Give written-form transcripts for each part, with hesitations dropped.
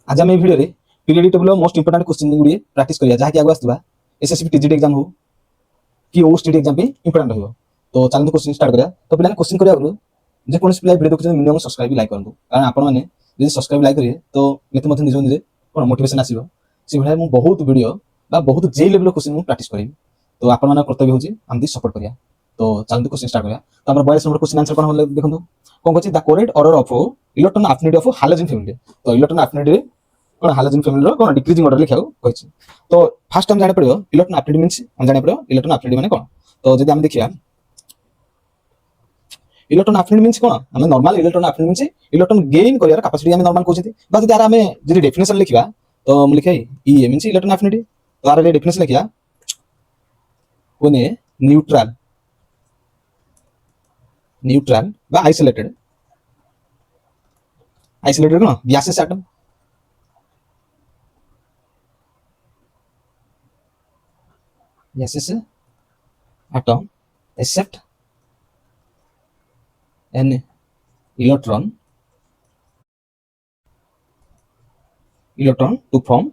आज आम video period table most important question गुड़िए प्राक्ट करिया जहाँकि आगे आसवा एसएससी टीजीटी एग्जाम हो कि ओटीटी एग्जाम इंपोर्टाट रही तो चलते क्वेश्चन स्टार्ट करिया तो पे क्वेश्चन करिया जेकोसी पिला भिडियो देखते मिनिमम सब्सक्राइब लाइक करूँ कारण आपने सब्सक्राइब लाइक करेंगे तो मत निजे निजे कौन मोटिवेशन आसो से भाई बहुत वीडियो बहुत जे लेवल क्वेश्चन प्राक्ट करी तो आप कर्तव्य होती सपोर्ट करिया तो चलते क्वेश्चन स्टार्ट करिया तो आम 42 नंबर क्वेश्चन आंसर कौन देखो कौन कहते the correct order of electron affinity of halogen family तो इलेक्ट्रॉन अफिनिटी कौन हालोजन फैमिली कौन डिक्रीजिंग ऑर्डर लिखा कही तो फास्ट हम जाना पड़ो इलेक्ट्रॉन अफिनिटी मीन्स हम जाना पड़ो इलेक्ट्रॉन अफिनिटी माने कौन तो जब हम देखिए इलेक्ट्रॉन अफिनिटी मीन्स कौन आम normal electron affinity means electron gain करियार कैपेसिटी हम नॉर्मल कहते बा जब आम जब डेफिनेशन लिखा तो लिखे ई मीन्स इलेक्ट्रॉन अफिनिटी तो आर डेफिनेशन लिखा व्हेन ए न्यूट्रल बा आइसोलेटेड कौन gaseous atom gaseous atom accept an electron to form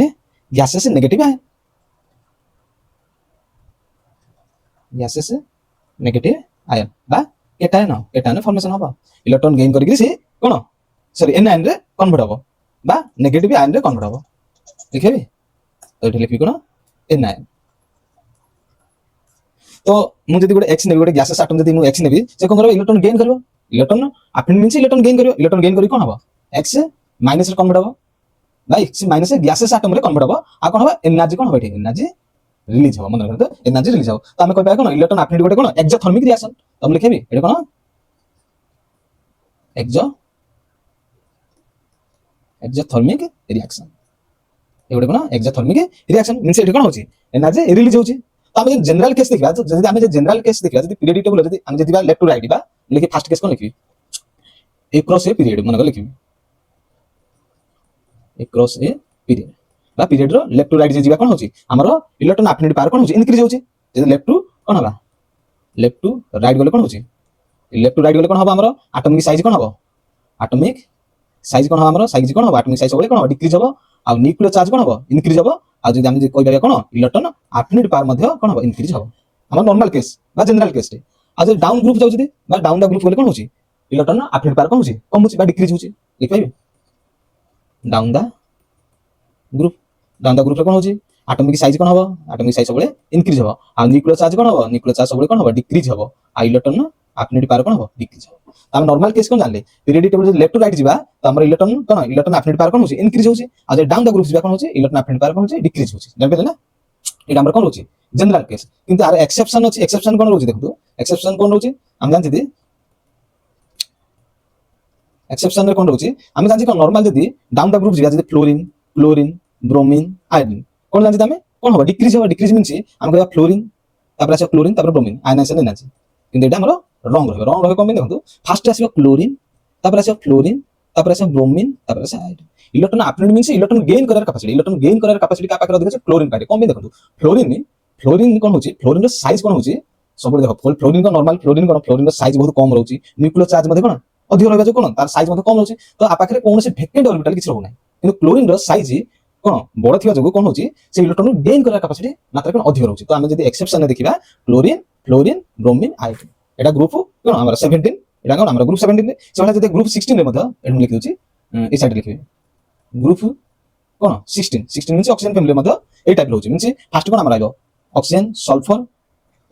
a gaseous negative ion बा केटायन फॉर्मेशन हम इलेक्ट्रॉन गेन करके से कौन सॉरी एन आयन रे कन्वर्ट हम बा नेगेटिव आयन रे कन्वर्ट हम लिखेबी तो ये लिखी कौन एन आयन तो मुझे गोटे एक्स नेबी गोटे गैसेस एटम जब एक्स नेबी से कौन कर इलेक्ट्रॉन गेन कर electron affinity means electron gain कर कौन हम एक्स माइनस रे कन्वर्ट हम बा एक्स माइनस गैसेस एटम रे कन्वर्ट हम आ कौन हम एनर्जी कौन हम एनर्जी रिलीज हम मन रखते एनर्जी रिलीज हम तो आम कह कौन इलेक्ट्रॉन अफिनिटी गोटे कौन एक्सोथर्मिक रिएक्शन तो हम लिखेबी ये कौन एक्सोथर्मिक रिएक्शन ये गोटे कौन एक्सोथर्मिक रिएक्शन मीन्स ये कौन होची एनर्जी रिलीज होची तो आम जनरल केस देखा जब आम जनरल केस देखा जब पीरियड टेबल जब आम जब लेफ्ट टू राइट बा लिखि फर्स्ट केस कौन लिखी ए क्रॉस ए पीरियड मन लिखी ए क्रॉस ए पीरियड बा period row left to right जे जीवा कोन होची हमरो इलेक्ट्रॉन अफिनिटी पावर कोन होची इंक्रीज होची जे लेफ्ट टू कोन हबा लेफ्ट टू राइट गले कोन होची लेफ्ट टू राइट गले कोन हबा हमरो एटॉमिक साइज कोन हबो एटॉमिक साइज कोन हबा हमरो साइज कोन हबा एटॉमिक साइज सबले कोन हबो डिक्रीज हबो आ न्यूक्लियर चार्ज कोन हबो इंक्रीज हबो आ जे हम जे कोइ बारे कोन इलेक्ट्रॉन अफिनिटी पावर मध्ये कोन हबो इंक्रीज हबो हमर नॉर्मल केस बा जनरल केस टे आ जे डाउन ग्रुप जाउ जदी बा डाउन द ग्रुप गले कोन होची इलेक्ट्रॉन अफिनिटी पावर कोन होची कम होची बा डिक्रीज होची लिख पाइबे डाउन द ग्रुप रे कोन होची एटॉमिक साइज कोन हबो एटॉमिक साइज सबले इंक्रीज हबो आ न्यूक्लियर चार्ज कोन हबो न्यूक्लियर चार्ज सबले कोन हबो डिक्रीज हबो आ इलेक्ट्रॉन अफिनिटी पावर कोन हबो डिक्रीज हबो हम नॉर्मल केस कोन जानले पीरियड टेबल जे लेफ्ट टू राइट जीवा तो हमर इलेक्ट्रॉन कोन इलेक्ट्रॉन अफिनिटी पावर कोन होची इंक्रीज होची आ जे डाउन द ग्रुप जीवा कोन होची इलेक्ट्रॉन अफिनिटी पावर कोन होची डिक्रीज होची जान पेले ना एटा हमर कोन होची जनरल केस किंतु आर एक्सेप्शन होची एक्सेप्शन कोन होची देखु एक्सेप्शन कोन होची हम जानछि दी एक्सेप्शन रे कोन होची हम जानछि कोन नॉर्मल जदी डाउन द ग्रुप जीवा जदी क्लोरीन ब्रोमीन आयोडीन कौन जानते हमें कौन होगा डिक्रीज मीन्स हम कहबा फ्लोरीन तापर आसे क्लोरीन तापर ब्रोमीन आयनाइजेशन एनर्जी किंतु एटा हमरो रंग रहे कोन देखो फास्ट आसे क्लोरीन तापर आसे फ्लोरीन तापर आसे ब्रोमीन तापर आसे iodine electron affinity means electron gain करार कैपेसिटी का पाकर अधिक क्लोरीन पारे कोन देखो फ्लोरीन कोन होची फ्लोरीन रो साइज कोन होची सब देखो फ्लोरीन को नॉर्मल फ्लोरीन रो साइज बहुत कम रहउची न्यूक्लियर चार्ज मध्ये कोन अधिक रहबा जो कोन तार साइज मध्ये कम रहउची तो आ पाखरे कोन से वेकेंट ऑर्बिटल किछ रहउ नै किंतु क्लोरीन रो साइज कौन बड़ थी जो कौन होची से इलेक्ट्रॉन गेन करार कैपेसिटी मात्रा कोन अधिक रहउची तो हम जदी एक्सेप्शन देखिबा फ्लोरीन ब्रोमीन आयोडीन एटा ग्रुप कोन हमर 17 एटा कोन हमर ग्रुप 17 रे सेटा जदी ग्रुप 16 रे मध्ये एटा लिखि दोची ए साइड लिखिबे ग्रुप कोन 16 मींस ऑक्सीजन फैमिली मध्ये ए टाइप रहउची मींस फर्स्ट कोन हमर आइबो ऑक्सीजन सल्फर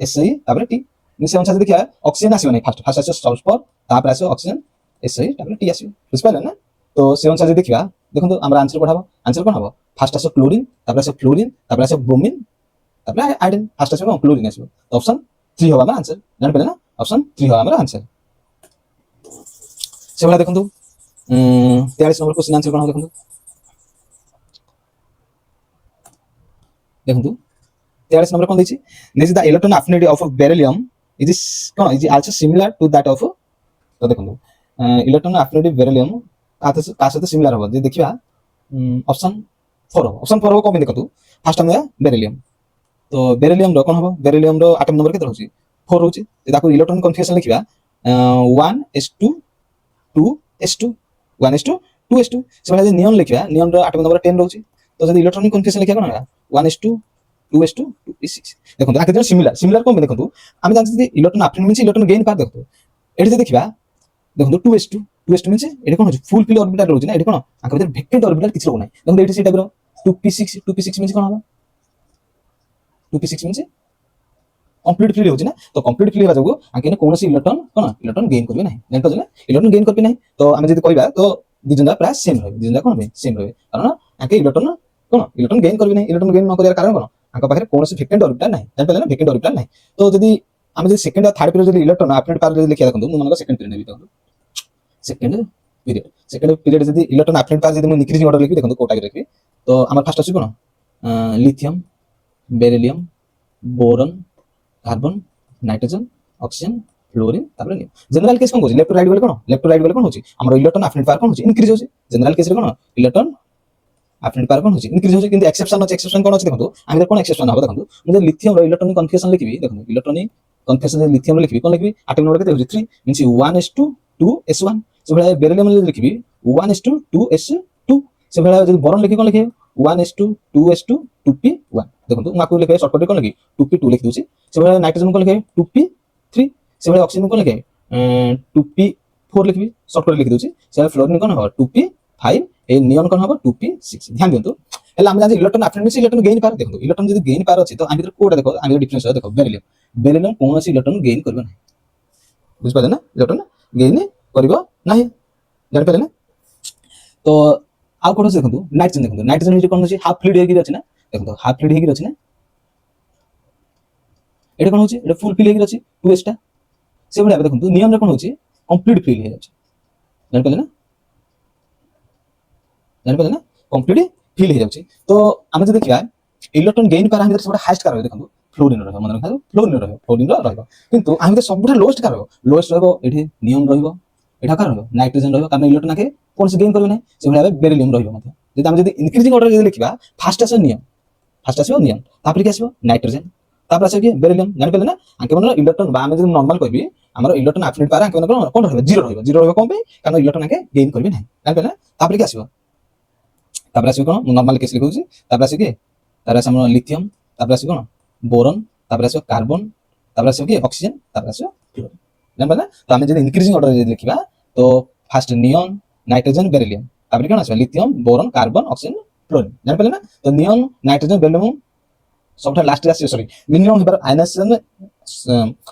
एसआई तापर टी मींस हम जदी देखिया ऑक्सीजन आसीबो नै फर्स्ट आसे सल्फर तापर आसे ऑक्सीजन एसआई तापर टी आसीबो बुझ पाले ना तो से अनुसार देखिबा देखो हमर आंसर पढाबो आंसर कोन हबो फर्स्ट आसे क्लोरीन तापर आसे फ्लोरीन तापर आसे ब्रोमीन तापर आयोडीन फर्स्ट आसे क्लोरीन आसीबो तो ऑप्शन 3 होबा हमर आंसर जान पेले ना ऑप्शन 3 होबा हमर आंसर से वाला देखो 43 नंबर क्वेश्चन आंसर कोन हो देखो देखो 43 नंबर कोन दैछि नेज the electron affinity of beryllium is कोन is also similar to that of तो देखो इलेक्ट्रॉन अफिनिटी बेरिलियम का साथ सिमिलर हो जे देखिबा ऑप्शन 4 हो कोन देखो फर्स्ट हम बेरिलियम तो बेरिलियम रो कोन हो बेरिलियम रो एटम नंबर केते रहउची 4 रहउची ताको इलेक्ट्रॉन कन्फिगरेशन लिखिबा 1s2 2s2 1:2:2 से भाई नियन लिखा नियन आटमिक नंबर 10 रोचे तो जब इलेक्ट्रॉनिक कन्फिगरेशन लिखा कोन 1:2:2:2 देखो आके जो सिमिलर सिमिलर कोन देखो हम जानते जे electron after means electron gain पार देखो एठी जे देखिबा देखो 2:2 मींस एठी कोन फुल फिल ऑर्बिटल रोचे ना एठी कोन आके भीतर वेकेंट ऑर्बिटल किछ रोना देखो एठी से टाइप रो 2p6 मींस कोन हबा 2p6 मींस कंप्लीट फ्री होची ना तो कंप्लीट फ्री हेबा जगो आके कोनोसी इलेक्ट्रॉन गेन करबे नाही जान पजे ना इलेक्ट्रॉन गेन करबे नाही तो हम जदी कहबा तो दिजनदा प्राय सेम रहबे दिजनदा कोन बे सेम रहबे कारण आके इलेक्ट्रॉन गेन करबे नाही इलेक्ट्रॉन गेन न करियार कारण कोन आका पाखरे कोनोसी वेकेंट ऑर्बिटल नाही जान पजे ना वेकेंट ऑर्बिटल नाही तो जदी हम जदी सेकंड और थर्ड पीरियड जदी इलेक्ट्रॉन एफिनिटी पावर जदी लिखिया देखंतु मन सेकंड पीरियड नेबी देखंतु सेकंड पीरियड जदी इलेक्ट्रॉन एफिनिटी पावर जदी मन इंक्रीजिंग ऑर्डर लिखि देखंतु कोटा लिखि तो हमर फर्स्ट अछि कोन lithium beryllium boron carbon nitrogen oxygen fluorine तापर नियम जनरल केस कोन होची लेफ्ट टू राइट बोले कोन होची हमर इलेक्ट्रॉन एफिनिटी पावर कोन होची इंक्रीज होची जनरल केस रे कोन इलेक्ट्रॉन एफिनिटी पावर कोन होची इंक्रीज होची किंतु एक्सेप्शन कोन होची देखंतु आमे कोन एक्सेप्शन हबो देखंतु मुझे लिथियम रो इलेक्ट्रॉनिक कन्फिगरेशन लिखिबी देखंतु इलेक्ट्रॉनिक कन्फिगरेशन लिथियम रो लिखिबी कोन लिखिबी एटॉमिक नंबर केते होची 3 मींस 1:2s1 से भला बेरिलियम रो लिखिबी 1:2s2 से भला जदी बोरॉन लिखि कोन लिखिबी 1:2s2 देखो माको लिखे शॉर्टकट कोन लिखि 2p2 लिखि दोछि से भला नाइट्रोजन को लिखे 2p3 से भला ऑक्सीजन को लिखे 2p4 लिखबी शॉर्टकट लिखि दोछि से फ्लोरीन कोन हो 2p5 ए नियन कोन हो 2p6 ध्यान दियंतु एला हम जान इलेक्ट्रॉन एफिनिटी इलेक्ट्रॉन गेन पार देखो इलेक्ट्रॉन जदी गेन पार अछि तो आम भीतर कोडा देखो आम डिफरेंस देखो बेरिलियम कोनोसी इलेक्ट्रॉन गेन करबो नै बुझ पाले ना इलेक्ट्रॉन गेन करबो नै जान पाले ना तो आ कोन देखंतु नाइट्रोजन हे कोन होछि हाफ फ्लूइड हेगी अछि ना देखो हाफ फ्लूइड हेगी अछि ना एटा कोन होछि एटा फुल फिल हेगी अछि 2s टा से भले देखंतु नियम रे कोन होछि कंप्लीट फिल हे अछि जान पाले ना कंप्लीट फिल हे अछि तो हम जे देखिया इलेक्ट्रॉन गेन पार हम सबटा हाईएस्ट कार देखंतु फ्लोरीन रहबो मन रखा फ्लोरीन रहबो किंतु हम जे सबटा लोएस्ट कार लोएस्ट रहबो एठी नियम रहबो एठा कार रहबो नाइट्रोजन रहबो कारण इलेक्ट्रॉन के कोन से गेन करबे नै से भले बेरिलियम रहबो मतलब जदि हम जदि इंक्रीजिंग ऑर्डर जदि लिखिबा फर्स्ट आसे नियम तापर के आसीबो नाइट्रोजन तापर आसे के बेरिलियम जानि पले ना आके मन इलेक्ट्रॉन बा हम जदि नॉर्मल कहबी हमर इलेक्ट्रॉन एफिनिटी पार आके मन कोन रहबो जीरो रहबो कोन पे कारण इलेक्ट्रॉन के गेन करबे नै जानि पले ना तापर के आसीबो कोन नॉर्मल केस लिखौछि तापर आसे के तापर आसे हमर लिथियम तापर आसे कोन बोरॉन तापर आसे कार्बन तापर आसे के ऑक्सीजन तापर आसे फ्लोरीन जानि पले ना तो हम जदि इंक्रीजिंग ऑर्डर जदि लिखिबा तो फर्स्ट नियन नाइट्रोजन बेरिलियम तापर कोन आसे lithium boron carbon oxygen fluorine जानि पले ना तो नियन नाइट्रोजन बेरिलियम सबटा लास्ट आसे सॉरी मिनिमम हेबर आयनाइजेशन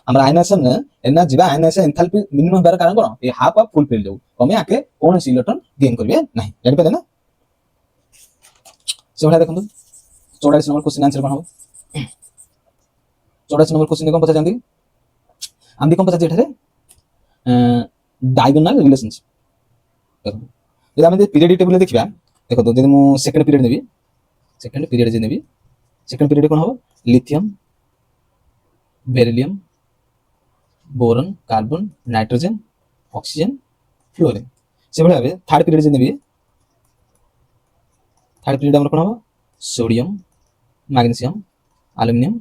हमरा आयनाइजेशन एना जिबा आयनाइजेशन एंथैल्पी मिनिमम हेबर कारण कोन ए हाफ ऑफ फुल फिल जाऊ कमे आके कोन इलेक्ट्रॉन गेन करबे नाही जानि पले ना से भला देखंतु 44 नंबर क्वेश्चन आंसर कोन हो 44 नंबर क्वेश्चन कोन पचा जानदी हम देखम पचा जेठरे डायगोनल रिलेशनशिप देखो जदि हम पीरियड टेबल देखिबा देखो तो जदि मु सेकंड पीरियड नेबी सेकंड पीरियड कोन हो lithium beryllium boron carbon nitrogen oxygen fluorine से भला थर्ड पीरियड जे नेबी थर्ड पीरियड हमर कोन हो sodium magnesium aluminium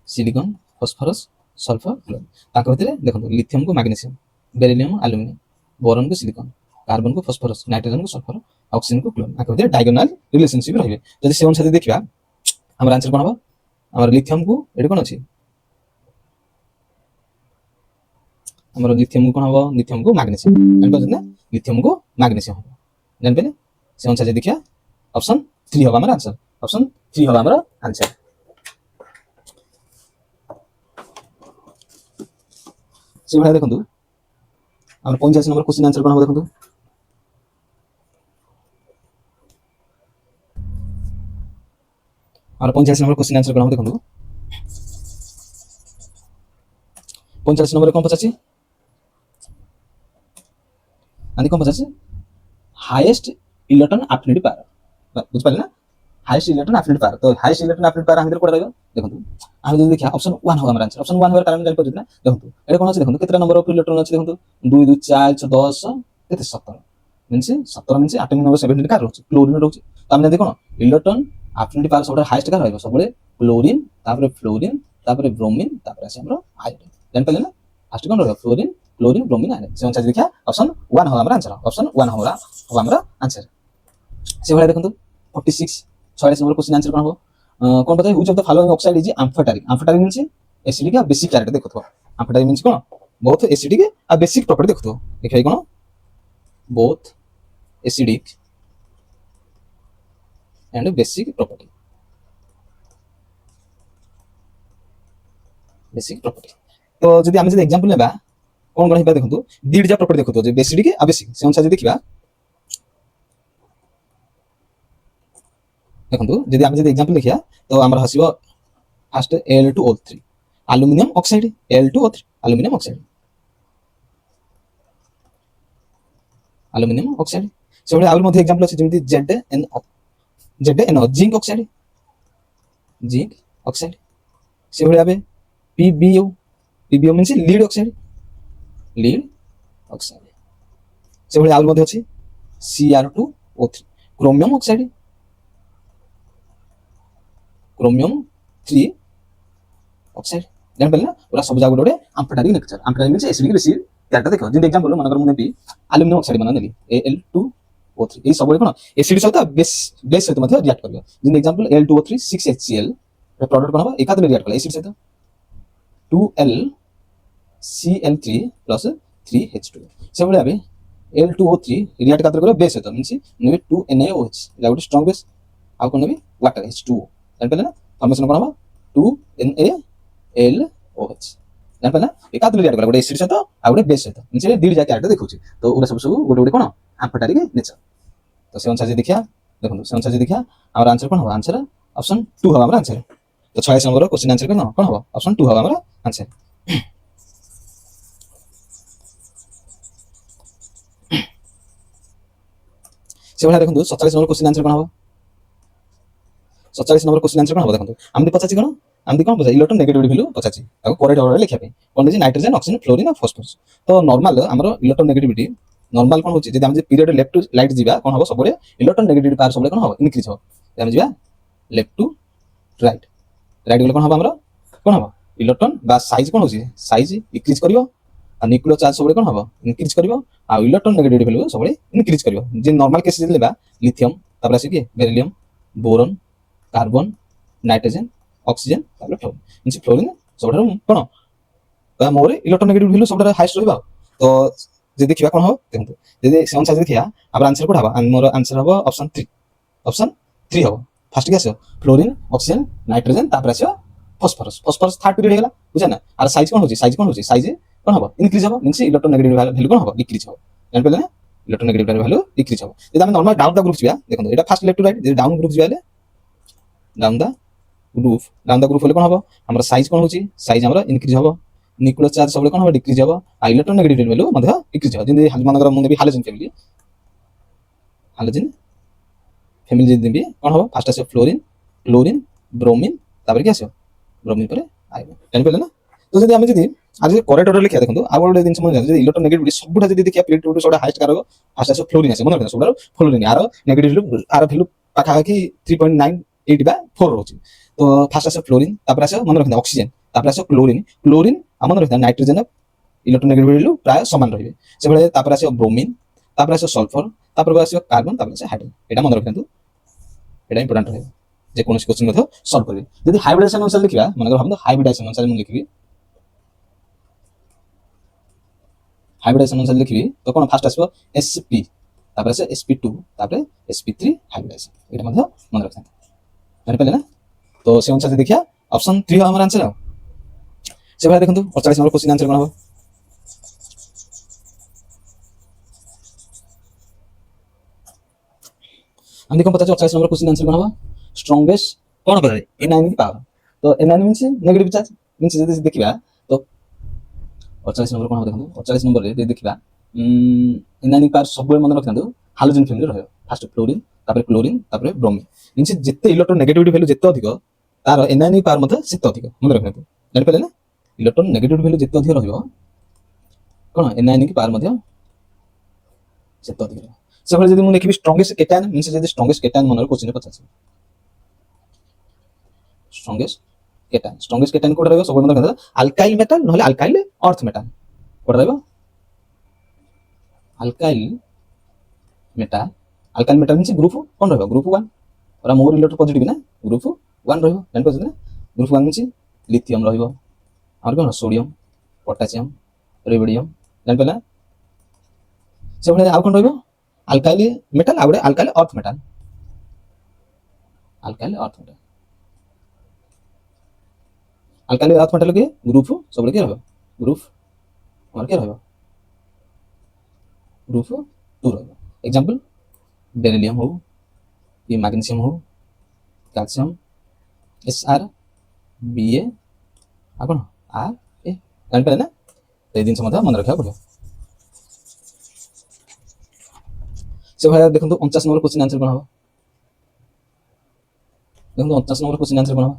silicon phosphorus sulphur fluorine ताको भीतर देखो लिथियम को मैग्नीशियम बेरिलियम एल्युमिनियम बोरॉन को सिलिकॉन कार्बन को फास्फोरस नाइट्रोजन को सल्फर ऑक्सीजन को फ्लोरीन ताको भीतर डायगोनल रिलेशनशिप रहबे जदि से अनुसार देखिबा हमर आंसर कोन हो हमर लिथियम को एडी कोन अछि हमर लिथियम को कोन हो लिथियम को मैग्नीशियम जान पछन ना लिथियम को मैग्नीशियम हो जान पेले से अनुसार जे देखिया ऑप्शन 3 होबा हमर आंसर ऑप्शन 3 होबा हमर आंसर से भला देखंतु हमर 85 नंबर क्वेश्चन आंसर कोन हो देखंतु और 85 नंबर क्वेश्चन आंसर कोन हो देखंतु 85 नंबर कोन पचाछि आनी कोन पचाछि हाईएस्ट इलेक्ट्रॉन एफिनिटी पावर बुझ पाले ना हाईएस्ट इलेक्ट्रॉन एफिनिटी पावर तो हाईएस्ट इलेक्ट्रॉन एफिनिटी पावर हम कोड रहबो देखंतु हम जदि देखिया ऑप्शन 1 हो हमर आंसर ऑप्शन 1 होर कारण जानि पड़त ना देखंतु एटा कोन अछि देखंतु केतरा नंबर ऑफ इलेक्ट्रॉन अछि देखंतु 2 2 4 6 10 केते 17 मींस 17 मींस एटॉमिक नंबर 17 का रहउछि क्लोरीन रहउछि त हम जदि कोन इलेक्ट्रॉन एफिनिटी पावर सबटा हाईएस्ट का रहबो सबले क्लोरीन तापर फ्लोरीन तापर ब्रोमीन तापर अछि हमरो आयोडीन जानि पले ना फास्ट कोन रहबो फ्लोरीन ক্লোরিন ব্রোমিন আয়রন সে অনুসারে দেখিয়া অপশন 1 হবে আমার आंसर অপশন 1 হবে আমার आंसर সেভাবে দেখুন 46 46 নম্বর কোশ্চেন आंसर কোন হবে কোন কথা which of the following oxide is amphoteric amphoteric means acidic আর বেসিক ক্যারেক্টার দেখো আম্ফাটারিক মিন্স কোন both acidic আর বেসিক প্রপার্টি দেখো দেখাই কোন both acidic and basic property তো যদি আমি যদি एग्जांपल নেবা কোন কোন হিবা দেখন্তু দুইটা প্রপার্টি দেখতো যে বেসিক আর বেসিক সে অনুসারে যদি দেখিবা দেখন্তু যদি আমি যদি एग्जांपल লিখিয়া তো আমরা হসিব first Al2O3 aluminium oxide Al2O3 aluminium oxide সেগুলো আর মধ্যে एग्जांपल আছে যেমন ZnO জিঙ্ক অক্সাইড সেগুলো হবে PbO মিন্স লিড অক্সাইড সেগুলো আর মধ্যে আছে Cr2O3 chromium oxide chromium 3 oxide জানেন না ওরা সব জায়গা গোটে amphoteric nature amphoteric means acidic basic character দেখো যেমন एग्जांपल মনে করো মু নেবি অ্যালুমিনিয়াম অক্সাইড মানে নেলি Al2O3 এই সবগুলো কোন এসিড সହିତ বেস সହିତ ମଧ୍ୟ রিঅ্যাক্ট করবে যেমন एग्जांपल Al2O3 6HCl এর প্রোডাক্ট কোন হবে একাদমে রিঅ্যাক্ট করবে এসিড সହିତ 2LCl3 3H2 সেগুলো হবে Al2O3 রিঅ্যাক্ট কাতরে করবে বেস সହିତ মিন্স নেবি 2NaOH এটা ଗୋଟେ স্ট্রং বেস আর কোন নেবি ওয়াটার H2O জানেন না ফর্মেশন কোন হবে 2NaLOH জানেন না একাদমে রিঅ্যাক্ট করবে ଗୋଟେ এসিড সହିତ আর ଗୋଟେ বেস সହିତ মিন্স দুই জায়গা ক্যারেক্টার দেখুছি তো ওরা সব ଗୋଟେ ଗୋଟେ কোন আম্ফাটারিক নেচার তো সে অনুসারে দেখিয়া দেখুন সে অনুসারে দেখিয়া আমার आंसर কোন হবে आंसर অপশন 2 হবে আমার आंसर তো 46 নম্বর কোশ্চেন आंसर কোন হবে অপশন 2 হবে আমার आंसर সেভাবে দেখুন 47 নম্বর কোশ্চেন आंसर কোন হবে 47 নম্বর কোশ্চেন आंसर কোন হবে দেখুন আমি পচাছি কোন আমি কোন পচাছি ইলেকট্রন নেগেটিভিটি ভ্যালু পচাছি তাকে কোরেক্ট অর্ডারে লিখিবা পাই কোন দিছি নাইট্রোজেন অক্সিজেন ফ্লোরিন আর ফসফরাস তো নরমাল ଆମର ইলেকট্রন নেগেটিভিটি নরমাল কোন হচ্ছে যদি আমি যে পিরিয়ড লেফট টু রাইট ଯିବା কোন হবে সবরে ইলেকট্রন নেগেটিভিটি পাওয়ার সবরে কোন হবে ইনক্রিজ হবে আমি ଯିବା লেফট টু রাইট গলে কোন হবে আমরা কোন হবে ইলেকট্রন বা সাইজ কোন হচ্ছে সাইজ ডিক্রিজ করিব আর নিউক্লিয়ার চার্জ সবরে কোন হবে ইনক্রিজ করিব আর ইলেকট্রন নেগেটিভিটি ভ্যালু সবরে ইনক্রিজ করিব যে নরমাল কেস লেবা লিথিয়াম তারপর আসে কি beryllium boron carbon nitrogen oxygen তারপর ফ্লোরিন মিন্স ফ্লোরিন সবরে কোন মোরে ইলেকট্রন নেগেটিভিটি ভ্যালু সবরে হাইয়েস্ট রহিবা তো যদি দেখিবা কোন হবে দেখন্তু যদি সে অনুসারে দেখিয়া আবার आंसर কোড হবে আমার आंसर হবে অপশন 3 হবে ফার্স্ট কি আছে ফ্লোরিন অক্সিজেন নাইট্রোজেন তারপর আছে ফসফরাস থার্ড পিরিয়ড হইগলা বুঝা না আর সাইজ কোন হচ্ছে সাইজে কোন হবে ইনক্রিজ হবে মিন্স ইলেকট্রন নেগেটিভ ভ্যালু কোন হবে ডিক্রিজ হবে জানেন পেলে না ইলেকট্রন নেগেটিভ ভ্যালু ডিক্রিজ হবে যদি আমি নরমাল ডাউন দা গ্রুপ যাই দেখুন এটা ফার্স্ট লেফট টু রাইট যদি ডাউন গ্রুপ যাইলে ডাউন দা গ্রুপ হলে কোন হবে আমরা সাইজ কোন হচ্ছে সাইজ আমরা ইনক্রিজ হবে নিউক্লিয়ার চার্জ সবলে কোন হবে ডিক্রিজ হবে আর ইলেকট্রন নেগেটিভ ভ্যালু মধ্যে ডিক্রিজ হবে যদি মনে করো মনে বি হালোজেন ফ্যামিলি যদি দিবি কোন হবে ফার্স্ট আছে ফ্লোরিন ক্লোরিন ব্রোমিন তারপরে কি আছে ব্রোমিন পরে আয়রন জানি পেলে না তো যদি আমি যদি আর যদি করেক্ট অর্ডার লিখা দেখুন আর ଗୋଟେ ଜିନିଷ মনে যদি ইলেকট্রন নেগেটিভিটি সবটা যদি দেখিয়া পিরিয়ড টু সবটা হাইয়েস্ট কারক ফার্স্ট আছে ফ্লোরিন আছে মনে রাখবেন সবটা ফ্লোরিন আর নেগেটিভ আর ভ্যালু পাখাপাখি 3.98 বা 4 রয়েছে তো ফার্স্ট আছে ফ্লোরিন তারপরে আছে মনে রাখবেন অক্সিজেন তারপরে আছে ক্লোরিন মনে রাখবেন নাইট্রোজেন ইলেকট্রন নেগেটিভিটি ভ্যালু প্রায় সমান রহিবে সেভাবে তারপরে আছে ব্রোমিন তারপরে আছে সালফার তারপরে আছে কার্বন তারপরে আছে হাইড্রোজেন এটা মনে রাখবেন এটা ইম্পর্টেন্ট রহিবে যে কোন কোশ্চেন মধ্যে সলভ করবে যদি হাইব্রিডেশন অনুসারে লিখিবা মনে করো আমরা হাইব্রিডেশন অনুসারে মনে লিখবি তো কোন ফার্স্ট আসবে sp তারপরে আছে sp2 তারপরে sp3 হাইব্রিডেশন এটা মধ্যে মনে রাখবেন জানি পেলে না তো সে অনুসারে দেখিয়া অপশন 3 হবে আমার आंसर সেভাবে দেখুন 48 নম্বর কোশ্চেন आंसर কোন হবে আমি দেখুন 48 নম্বর কোশ্চেন आंसर কোন হবে স্ট্রংগেস্ট কোন হবে এনার্জি পাওয়ার তো energy means negative charge means যদি দেখিবা তো 48 নম্বর কোন হবে দেখুন 48 নম্বরে যদি দেখিবা এনার্জি পাওয়ার সবগুলো মনে রাখন্তু হালোজেন ফ্যামিলি রহিব ফার্স্ট ফ্লোরিন তারপরে ক্লোরিন তারপরে ব্রোমিন মিন্স যেতে ইলেকট্রন নেগেটিভিটি ভ্যালু যেতে অধিক তার এনার্জি পাওয়ার মধ্যে সেতে অধিক মনে রাখন্তু জানি পেলে না ইলেকট্রন নেগেটিভিটি ভ্যালু যেতে অধিক রহিব কোন এনার্জি পাওয়ার মধ্যে সেতে অধিক সেভাবে যদি মু লিখিবি স্ট্রংগেস্ট কেটায়ন মিন্স যদি স্ট্রংগেস্ট কেটায়ন মনে কোশ্চেনে পচাছে স্ট্রংগেস্ট কেটায়ন কোড রহিব সবগুলো মনে রাখন্তু আলকাইল মেটাল নহলে আলকাইল আর্থ মেটাল কোড রহিব alkyl metal, alkyl metal means group কোন রহিব group 1 ওরা মোর ইলেক্ট্রন পজিটিভ না group 1 রহিব জানি পাচ্ছেন না group 1 means লিথিয়াম রহিব আর কোন সোডিয়াম পটাসিয়াম রেডিয়াম জানি পালা সেগুলো আর কোন রহিব alkyl metal আর alkyl earth metal, alkyl earth metal, alkyl earth metal के ग्रुप सब के रहिब ग्रुप और के रहिब ग्रुप 2 रहिब एग्जांपल बेरिलियम हो कि मैग्नीशियम हो कैल्शियम SR BA आ कोन आर ए जान पे ना तो ये दिन से मन रखा पड़े से भाई देखो 49 नंबर क्वेश्चन आंसर कोन हो देखो 49 नंबर क्वेश्चन आंसर कोन हो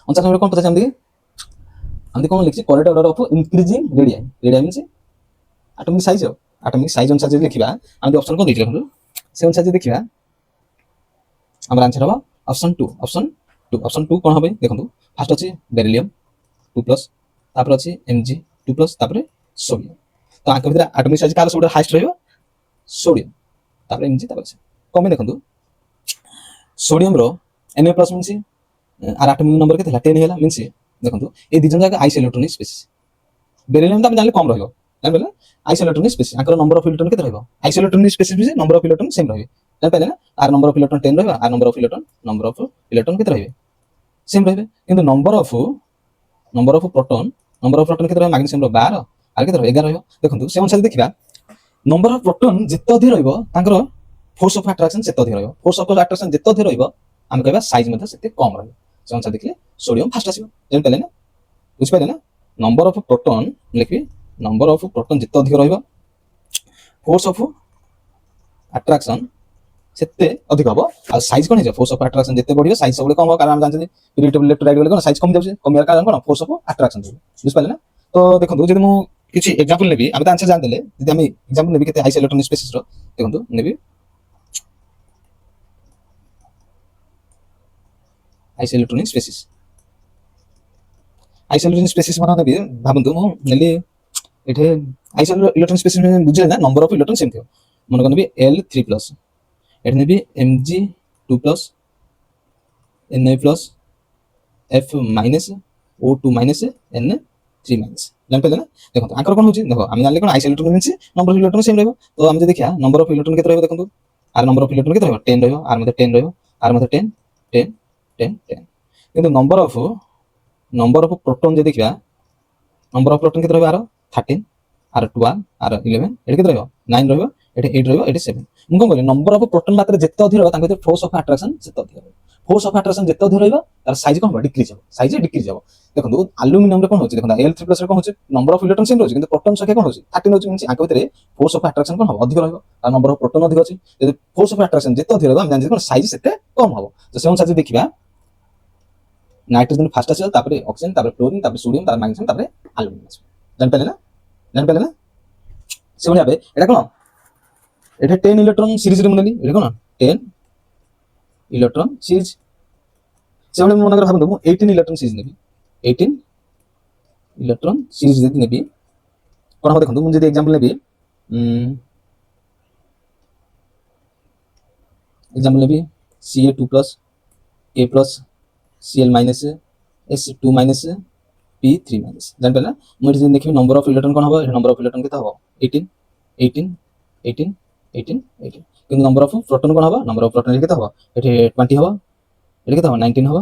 49 नंबर कोन पता हम देखिए कोन लिखछि correct order of increasing radium radium means atomic size अनुसार जे लिखिबा हम जे ऑप्शन को देख लेखु से अनुसार जे देखिबा हमर आंसर होबा ऑप्शन 2 कोन होबे देखंतु फर्स्ट अछि बेरिलियम 2+ तापर अछि Mg 2+ तापर सोडियम तो आके भीतर एटॉमिक साइज कार सबटा हाईएस्ट रहइबो सोडियम तापर Mg तापर कमे देखंतु सोडियम रो Na+ मींस आर एटॉमिक नंबर के 10 हेला मींस देखंतु ए दिजन जाके आइस इलेक्ट्रॉनिक स्पेसिस बेरिलियम त हम जानले कम रहइबो जान बेले आइस इलेक्ट्रॉनिक स्पेसिस आकर नंबर ऑफ इलेक्ट्रॉन के रहइबो isoelectronic species means number of electron same रहइबे जान पाले ना आर नंबर ऑफ इलेक्ट्रॉन 10 रहइबो आर नंबर ऑफ इलेक्ट्रॉन के रहइबे सेम रहइबे किंतु नंबर ऑफ प्रोटॉन के रहइबो मैग्नीशियम रो 12 आर के रहइबो 11 रहइबो देखंतु से अनुसार देखिबा नंबर ऑफ प्रोटॉन जिते अधिक रहइबो तांकर फोर्स ऑफ अट्रैक्शन सेते अधिक रहइबो फोर्स ऑफ अट्रैक्शन जिते अधिक रहइबो हम कहबा साइज मध्ये सेते कम रहइबो से अनुसार देखले सोडियम फास्ट आसीबो जान पाले ना बुझ पाले ना नंबर ऑफ प्रोटॉन लिखबी नंबर ऑफ प्रोटॉन जिते अधिक रहइबो फोर्स ऑफ अट्रैक्शन सेते अधिक हबो आ साइज कोन हे फोर्स ऑफ अट्रैक्शन जिते बढ़ियो साइज सबले कम हो कारण हम जानछी रिलेटिव इलेक्ट्रोलाइट वाले कोन साइज कम जाउछे कमियार कारण कोन फोर्स ऑफ अट्रैक्शन बुझ पाले ना तो देखंतु जदि मु किछि एग्जांपल लेबी हम त आंसर जान देले जदि हम एग्जांपल लेबी केते आइस इलेक्ट्रॉनिक स्पेसिस रो देखंतु लेबी आइस इलेक्ट्रॉनिक स्पेसिस माने नेबी भाबंतु मु नेली एठे आइस इलेक्ट्रॉनिक स्पेसिस में बुझले ना नंबर ऑफ इलेक्ट्रॉन सेम थियो मन कोन नेबी L3+ एठे नेबी Mg2+ Na+ F- O2- Na3- जान पे ना देखो आकर कोन होची देखो हम जानले कोन iso electron means number of electron same रहबो तो हम जे देखिया नंबर ऑफ इलेक्ट्रॉन केते रहबो देखंतु आर नंबर ऑफ इलेक्ट्रॉन केते रहबो 10 रहबो आर मध्ये 10 रहबो आर मध्ये 10 10 10 10 किंतु नंबर ऑफ प्रोटॉन जे देखिया नंबर ऑफ प्रोटॉन केते रहबो आर 13 आर 12 आर 11 एटे केते रहबो 9 रहबो एटे 8 रहबो एटे 7 हम कोन बोले नंबर ऑफ प्रोटॉन मात्रा जेते अधिक रहबो तांके फोर्स ऑफ अट्रैक्शन सेते अधिक रहबो फोर्स ऑफ अट्रैक्शन जेते अधिक रहबो तार साइज कोन हो डिक्रीज हो साइज डिक्रीज हो देखो एल्युमिनियम रे कोन होची देखो L3+ रे कोन होची नंबर ऑफ इलेक्ट्रॉन सेम रहउची किंतु प्रोटॉन संख्या कोन होची 13 होची मींस आके भीतर फोर्स ऑफ अट्रैक्शन कोन हो अधिक रहबो तार नंबर ऑफ प्रोटॉन अधिक होची यदि फोर्स ऑफ अट्रैक्शन जेते अधिक रहबो हम जानि कोन साइज सेते कम हो तो से अनुसार देखिबा नाइट्रोजन फास्ट आछे तापर ऑक्सीजन तापर क्लोरीन तापर सोडियम तापर मैग्नीशियम तापर एल्युमिनियम जान पाले ना से बनिया बे एटा कोन एटा 10 इलेक्ट्रॉन सीरीज रे मुनेली एटा कोन 10 इलेक्ट्रॉन सीरीज से बने मन कर भाबंतु 18 इलेक्ट्रॉन सीरीज नेबी 18 इलेक्ट्रॉन सीरीज जदि नेबी कोन हो देखंतु मुझे example navy Ca2+ A+ Cl- S2- P3- जान पे ना मुझे जे देखि नंबर ऑफ इलेक्ट्रॉन कोन हो नंबर ऑफ इलेक्ट्रॉन केता हो 18 18 18 18 18 किंतु नंबर ऑफ प्रोटॉन कोन हो नंबर ऑफ प्रोटॉन केता हो एठे 20 हो एठे केता हो 19 हो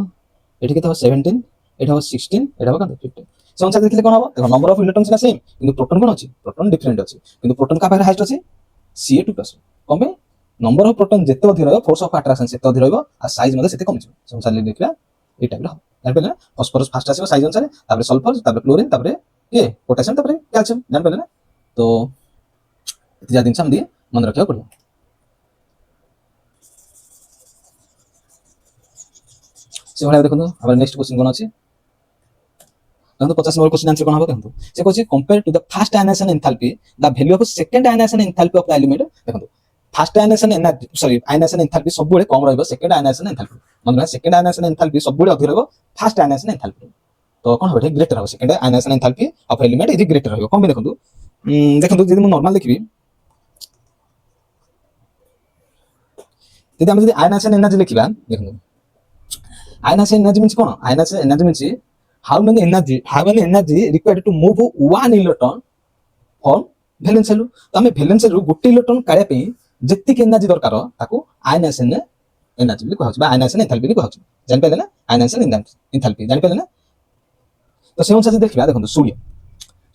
एठे केता हो 17 एठे हो 16 एठे हो कत 15 से अनुसार देखले कोन हो देखो नंबर ऑफ इलेक्ट्रॉन सिना सेम किंतु प्रोटॉन कोन अछि प्रोटॉन डिफरेंट अछि किंतु प्रोटॉन का पाखरे हाईएस्ट अछि Ca2+ कमे नंबर ऑफ प्रोटॉन जेते अधिक रहबो फोर्स ऑफ अट्रैक्शन सेते अधिक रहबो आ साइज मध्ये सेते कम छै से अनुसार देखला ए टाइप रो जान पेले फास्फोरस फास्ट आसीबो साइज अनुसार तापर सल्फर तापर क्लोरीन तापर के पोटेशियम तापर कैल्शियम जान पेले ना तो इति जा दिन हम दिए मन रखियो पड़ो से भले देखो हमर नेक्स्ट क्वेश्चन कोन अछि देखो 50 नंबर क्वेश्चन आंसर कोन हो देखो से कहछि compare to the first ionization enthalpy the value of second ionization enthalpy of the element देखो फर्स्ट आयनाइजेशन एंथैल्पी सब बळे कम रहबो सेकंड आयनाइजेशन एंथैल्पी मतलब सेकंड आयनाइजेशन एंथैल्पी सब बळे अधिक रहबो फर्स्ट आयनाइजेशन एंथैल्पी तो कोन होबे ग्रेटर रहबो second ionization enthalpy of element is greater रहबो कोन देखंतु ଦେଖନ୍ତୁ ଯଦି ମୁଁ ନର୍ମାଲ ଦେଖିବି ଯଦି ଆମେ ଯଦି ଆୟନାଇଜେସନ ଏନର୍ଜି ଲେଖିବା ଦେଖନ୍ତୁ ଆୟନାଇଜେସନ ଏନର୍ଜି ମିନ୍ସ କ'ଣ ionization energy means how many energy required to move one electron from valence cell ତ ଆମେ valence cell ରୁ ଗୋଟେ ଇଲେକ୍ଟ୍ରନ କାଢିବା ପାଇଁ ଯେତିକି ଏନର୍ଜି ଦରକାର ତାକୁ ଆୟନାଇଜେସନ ଏନର୍ଜି ବୋଲି କୁହାଯାଉଛି ବା ଆୟନାଇଜେସନ ଏନ୍ଥାଲପି ବୋଲି କୁହାଯାଉଛି ଜାଣିପାରିଲେ ନା ଆୟନାଇଜେସନ ଏନ୍ଥାଲପି ଜାଣିପାରିଲେ ନା ତ ସେ ଅନୁସାରେ ଦେଖିବା ଦେଖନ୍ତୁ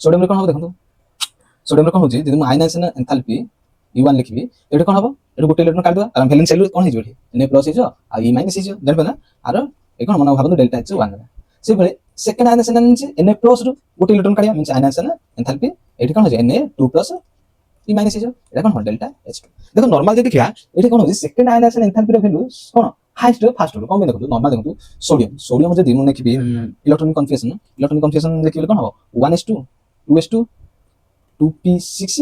সোডিয়ামରେ କ'ଣ ହବ ଦେଖନ୍ତୁ সোডিয়ামରେ କ'ଣ ହଉଛି ଯଦି ମୁଁ ଆୟନାଇଜେସନ ଏନ୍ଥାଲପି E1 লিখবি এটি কোন হবো এটি গোটে ইলেকট্রন কাটি দেবা কারণ ভ্যালেন্স সেল কোন হইছো এটি Na+ হইছো আর E- হইছো জানবে না আর এই কোন মনে ভাবন্তু ডেল্টা H 1 সেই ভଳି সেকেন্ড আয়নাইজেসন এনার্জি Na+ ରୁ গোটে ইলেকট্রন কাটিয়া মিন্স আয়নাইজেসন এনথালপি এটি কোন হইছো Na2+ E- হইছো এটা কোন হল ডেল্টা H2 দেখো নরমাল যদি দেখিয়া এটি কোন হইছে সেকেন্ড আয়নাইজেসন এনথালপি র ভ্যালু কোন হাইয়েস্ট ফার্স্ট র কোন দেখো নরমাল দেখো সোডিয়াম যদি মু লিখিবি ইলেকট্রনিক কনফিগারেশন লিখিলে কোন হবো 1s2 2s2 2p6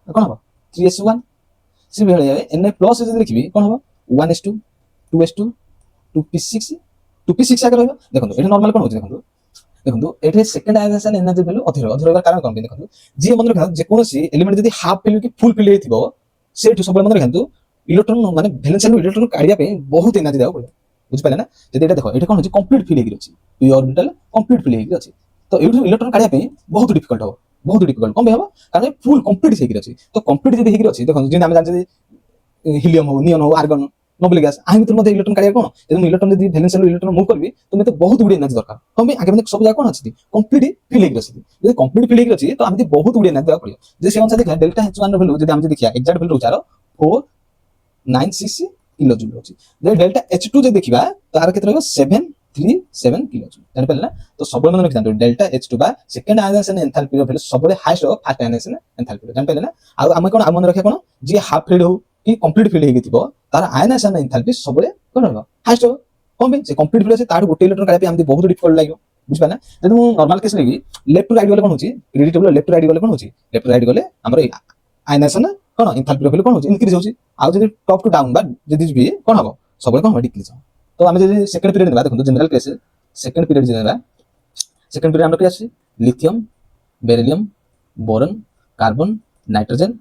কোন হবো 3s1 ସେ ଭଳି Na+ ଯଦି ଦେଖିବି କ'ଣ ହବ 1s2 2s2 2p6 ଆগে ରହିବ ଦେଖନ୍ତୁ ଏଠି ନର୍ମାଲ କ'ଣ ହଉଛି ଦେଖନ୍ତୁ ଏଠି ସେକେଣ୍ଡ ଆୟନାଇଜେସନ ଏନର୍ଜି ଭ୍ୟାଲୁ ଅଧିକ ରହିବାର କାରଣ କ'ଣ ଦେଖନ୍ତୁ ଯିଏ ମନେ ରଖନ୍ତୁ ଯେକୌଣସି ଏଲିମେଣ୍ଟ ଯଦି ହାଫ୍ ଫିଲ୍ କି ଫୁଲ୍ ଫିଲ୍ ହେଇଥିବ ସେଠୁ ସବୁବେଳେ ମନେ ରଖନ୍ତୁ ଇଲେକ୍ଟ୍ରନ ମାନେ ଭ୍ୟାଲେନ୍ସ ସେଲ୍ ଇଲେକ୍ଟ୍ରନ କାଢିବା ପାଇଁ ବହୁତ ଏନର୍ଜି ଦେବାକୁ ପଡ଼ିବ ବୁଝିପାରିଲେ ନା ଯଦି ଏଇଟା ଦେଖ ଏଠି କ'ଣ ହଉଛି କମ୍ପ୍ଲିଟ୍ ଫିଲ୍ ହେଇକି ଅଛି ପି ଅର୍ବିଟାଲ କମ୍ପ୍ଲିଟ୍ ଫିଲ୍ ହେଇକି ଅଛି ତ ଏଇଠୁ ଇଲେକ୍ଟ୍ରନ କାଢିବା ପାଇଁ ବହୁତ ଡିଫିକଲ୍ଟ ହବ ବହୁତ ଡିଫିକଲ୍ଟ କ'ଣ ପାଇଁ ହବ କାରଣ ଫୁଲ୍ କମ୍ପ୍ଲିଟ୍ ହେଇକି ଅଛି ତ କମ୍ପ୍ଲିଟ୍ ଯଦି ହେଇକି ଅଛି ଦେଖନ୍ତୁ ଯେମିତି ଆମେ ଜାଣିଛେ হিলিয়ম হো নিয়ন হো আর্গন নোবেল গ্যাস আহি ভিতর মধ্যে ইলেকট্রন কাড়িয়া কোন যদি ইলেকট্রন যদি ভ্যালেন্স সেল ইলেকট্রন মুভ করবি তুমি তো বহুত গুড়ি এনার্জি দরকার কমে আগে মানে সব জায়গা কোন আছে কমপ্লিট ফিল হই গেছে যদি কমপ্লিট ফিল হই গেছে তো আমি বহুত গুড়ি এনার্জি দেওয়া পড়িব যে সে অনুসারে দেখা ডেল্টা H1 র ভ্যালু যদি আমি দেখিয়া এক্সাক্ট ভ্যালু হচ্ছে 496 কিলো জুল হচ্ছে যদি ডেল্টা H2 যদি দেখিবা তার ক্ষেত্রে হবে 737 কিলো জুল জানি পারলে না তো সবলে মনে রাখি ডেল্টা H2 বা সেকেন্ড আয়নাইজেসন এনথালপি র ভ্যালু সবলে হাইয়েস্ট হবে ফার্স্ট আয়নাইজেসন এনথালপি জানি পারলে না আর আমি কোন মনে রাখি কোন যে হাফ ফিল্ড হো কি কমপ্লিট ফিল ହେଇକି ଥିବ ତାର ଆୟନାଇଜେସନ ଏନ୍ଥାଲପି ସବୁବେଳେ କ'ଣ ରହିବ ହାଇଏଷ୍ଟ ହେବ କ'ଣ ପାଇଁ ସେ କମ୍ପ୍ଲିଟ ଫିଲ୍ ଅଛି ତାଠୁ ଗୋଟେ ଇଲେକ୍ଟ୍ରନ କାଢିବା ପାଇଁ ଆମକୁ ବହୁତ ଡିଫିକଲ୍ଟ ଲାଗିବ ବୁଝିପାରିଲେ ନା ଯଦି ମୁଁ ନର୍ମାଲ କେସ୍ ନେବି ଲେଫ୍ଟ ଟୁ ରାଇଟ୍ ଗଲେ କ'ଣ ହଉଛି period table left to right ଗଲେ କ'ଣ ହଉଛି ଲେଫ୍ଟ ଟୁ ରାଇଟ୍ ଗଲେ ଆମର ଆୟନାଇଜେସନ କ'ଣ ଏନ୍ଥାଲପି ର ଭ୍ୟାଲୁ କ'ଣ ହଉଛି ଇନକ୍ରିଜ ହଉଛି ଆଉ ଯଦି ଟପ୍ ଟୁ ଡାଉନ୍ ବା ଯଦି ଯିବି କ'ଣ ହବ ସବୁବେଳେ କ'ଣ ହବ ଡିକ୍ରିଜ ହବ ତ ଆମେ ଯଦି ସେକେଣ୍ଡ ପିରିୟଡ୍ ନେବା ଦେଖନ୍ତୁ ଜେନେରାଲ କେସ୍ ସେକେଣ୍ଡ ପିରିୟଡ୍ ଯଦି ନେବା ସେକେଣ୍ଡ ପିରିୟଡ୍ ଆମର କି ଆସୁଛି lithium beryllium boron carbon nitrogen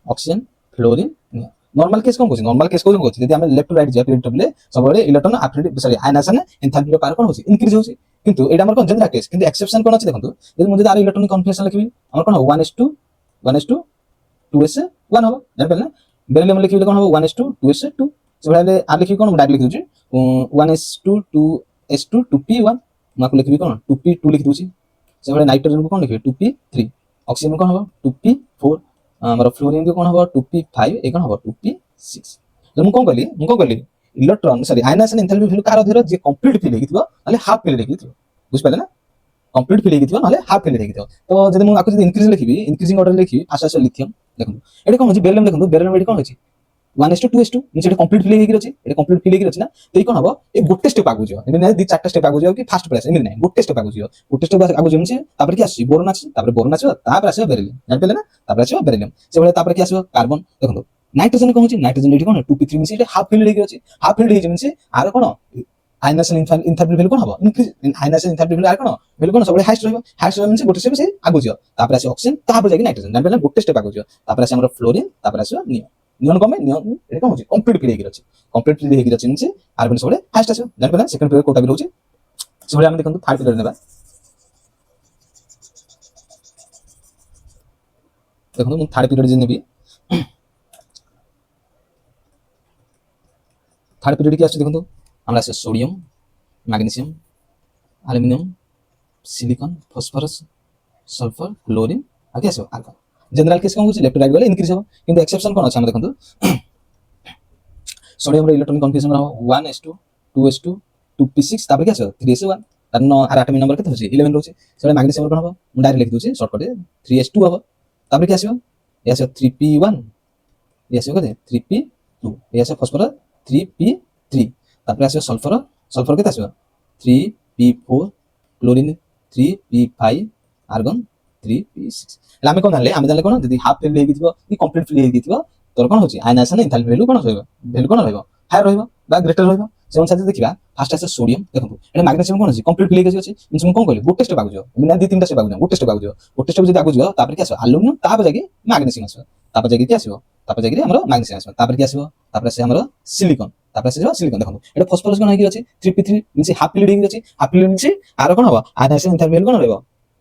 oxygen fluorine normal case কোন কোছি নরমাল কেস কোন কোছি যদি আমি লেফট টু রাইট যা পিরিয়ড টেবলে সবরে electron affinity sorry ionization enthalpy র পার কোন হচ্ছে ইনক্রিজ হচ্ছে কিন্তু এটা আমার কোন জেনারেল কেস কিন্তু এক্সেপশন কোন আছে দেখন্তু যদি মই যদি আর ইলেকট্রনিক কনফিগারেশন লিখিবি আমার কোন 1s2 2s1 হবে জানেন না বেরিলিয়াম লিখিবি কোন হবে 1s2 2s2 সেভাবে আর লিখিবি কোন ডাইরেক্ট লিখি দউছি 1s2 2s2 2p1 মাকু লিখিবি কোন 2p2 লিখি দউছি সেভাবে নাইট্রোজেন কো কোন লিখিবি 2p3 অক্সিজেন কোন হবে 2p4 ଆମର ଫ୍ଲୋରିନ୍ କୁ କ'ଣ ହବ 2p5 ଏ କ'ଣ ହବ 2p6 ମୁଁ କ'ଣ କହିଲି ଇଲେକ୍ଟ୍ରନ ସରି ଆୟନାଇଜେସନ ଏନ୍ଥାଲପି ଭ୍ୟାଲୁ କାହାର ଅଧିକ ଯେ କମ୍ପ୍ଲିଟ ଫିଲ୍ ହେଇକି ଥିବ ନହେଲେ ହାଫ୍ ଫିଲ୍ ହେଇକି ଥିବ ବୁଝିପାରିଲେ ନା କମ୍ପ୍ଲିଟ ଫିଲ୍ ହେଇକି ଥିବ ନହେଲେ ହାଫ୍ ଫିଲ୍ ହେଇକି ଥିବ ତ ଯଦି ମୁଁ ଆକୁ ଯଦି ଇନକ୍ରିଜ ଲେଖିବି ଇନକ୍ରିଜିଂ ଅର୍ଡର ଲେଖିବି ଫାର୍ଷ୍ଟ ଆସିବ ଲିଥିୟମ୍ ଦେଖନ୍ତୁ ଏଠି କ'ଣ ହଉଛି ବେରିଲିୟମ୍ ଦେଖନ୍ତୁ ବେରିଲିୟମ୍ ଏଠି କ'ଣ ହେଉଛି 1s2 2s2 ମୁଁ ସେଠି କମ୍ପ୍ଲିଟ ଫିଲ୍ ହେଇକି ଅଛି ଏଠି କମ୍ପ୍ଲିଟ ଫିଲ୍ ହେଇକି ଅଛି ନା ତ এই କ'ଣ ହବ ଏ ଗୋଟେ ଷ୍ଟେପ ଆଗକୁ ଯିବ ଏମିତି ନାହିଁ ଦି ଚାରଟା ଷ୍ଟେପ ଆଗକୁ ଯିବ କି ଫାଷ୍ଟ ପ୍ଲେସ୍ ଏମିତି ନାହିଁ ଗୋଟେ ଷ୍ଟେପ ଆଗକୁ ଯିବ ଗୋଟେ ଷ୍ଟେପ ଆଗକୁ ଯିବ ତାପରେ କି ଆସିବ ବୋରନ୍ ଆସିବ ତାପରେ ଆସିବ ବେରିଲିୟମ୍ ଜାଣିପାରିଲେ ନା ତାପରେ ଆସିବ ବେରିଲିୟମ୍ ସେଭଳି ତାପରେ କି ଆସିବ କାର୍ବନ ଦେଖନ୍ତୁ ନାଇଟ୍ରୋଜେନ କ'ଣ ହଉଛି ନାଇଟ୍ରୋଜେନ ଏଠି କ'ଣ 2p3 ମିଶି ଏଠି ହାଫ୍ ଫିଲ୍ଡ ହେଇକି ଅଛି ହାଫ୍ ଫିଲ୍ଡ ହେଇଛି ମିଶି ଆର କ'ଣ ଆୟନାଇଜେସନ ଏନ୍ଥାଲପି ଭ୍ୟାଲୁ କ'ଣ ହବ ইনক্রিজ আয়নাইজেসন এনথালপি ভ্যালু আর কোন ভ্যালু কোন সবলে হাইয়েস্ট ରହିବ মানে ଗୋଟେ স্টেপ সে আগু ଯିବ তারপরে আসে অক্সিজেন তারপরে যাই নাইট্রোজেন জানবেন ଗୋଟେ স্টেপ আগু ଯିବ তারপরে আসে ଆମର ফ্লোরিন তারপরে আসে নিয়ন নিয়ন কমে নিয়ন এটা কোন হচ্ছে কমপ্লিট ফিল ହେଇକି ଅଛି কমপ্লিট ফিল ହେଇକି ଅଛି মানে আর মানে সবলে হাইয়েস্ট আসে জানবেন সেকেন্ড পিরিয়ড কোটা বি রହୁଛି সেভଳି ଆମେ ଦେଖନ୍ତୁ থার্ড পিরিয়ড নেবা দেখନ୍ତୁ ମୁଁ থার্ড পিরিয়ড যে নেবি থার্ড পিরিয়ড কি আসছে দেখন্তু আমরা আছে sodium magnesium aluminium silicon phosphorus sulphur chlorine আগে আসবে আর্গন জেনারেল কেস কোন হচ্ছে লেফট রাইট গলে ইনক্রিজ হবে কিন্তু এক্সেপশন কোন আছে আমরা দেখন্তু সোডিয়াম র ইলেকট্রনিক কনফিগারেশন হবে 1s2 2s2 2p6 তারপরে কি আসবে 3s1 কারণ আর আটমিক নাম্বার কেতে হচ্ছে 11 রয়েছে সেটা ম্যাগনেসিয়াম কোন হবে ମୁଁ ডাইরেক্ট লিখি দউছি শর্টকাটে 3s2 হবে তারপরে কি আসবে এ আসবে 3p1 এ আসবে কত 3p2 এ আসবে ফসফরাস 3p3 তারপরে আসবে সলফর কেতে আসবে 3p4 chlorine 3p5 argon 3p6 એટલે ଆମେ ଜାଣିଲେ কোন যদি হাফ ফিল ହେଇକି ଥିବ କି কমপ্লিট ফিল ହେଇକି ଥିବ তোর কোন হচ্ছে আয়নাইজেসন এনথালপি ভ্যালু কোন ରହିବ ভ্যালু কোন ରହିବ হায়ার ରହିବ বা গ্রেটার ରହିବ ସେ ଅନୁସାରେ ଦେଖିବା ଫାଷ୍ଟ ଆସିବ ସୋଡିୟମ। ଦେଖନ୍ତୁ ଏଟା ମାଗ୍ନେସିୟମ କଣ ଅଛି କମ୍ପ୍ଲିଟ ଲିକେଜ ଅଛି ମିନ୍ସ ମୁଁ କଣ କହିଲି ଗୋଟେ ଷ୍ଟେପ ଆଗକୁ ଯିବ ଏମିତି ନା ଦି ତିନିଟା ଷ୍ଟେପ ଆଗକୁ ଯିବ ଗୋଟେ ଷ୍ଟେପ ଆଗକୁ ଯିବ ଗୋଟେ ଷ୍ଟେପ ଯଦି ଆଗକୁ ଯିବ ତାପରେ କି ଆସିବ ଆଲୁମିନିୟମ ତାପରେ ଯାଇକି ମାଗ୍ନେସିୟମ ଆସିବ ତାପରେ ଯାଇକି ଆସିବ ତାପରେ ଯାଇକି ଆମର ମାଗ୍ନେସିୟମ ଆସିବ ତାପରେ କି ଆସିବ ତାପରେ ଆସିବ ଆମର ସିଲିକନ ତାପରେ ଆସିବ ସିଲିକନ। ଦେଖନ୍ତୁ ଏଟା ଫସଫରସ କଣ ହେଇକି ଅଛି 3p3 ମିନ୍ସ ହାଫ ଫିଲ୍ଡ ହେଇକି ଅଛି ହାଫ ଫିଲ୍ଡ ମିନ୍ସ ଆର କଣ ହବ ଆୟନାଇଜେସନ ଏନ୍ଥାଲପି କଣ ରହିବ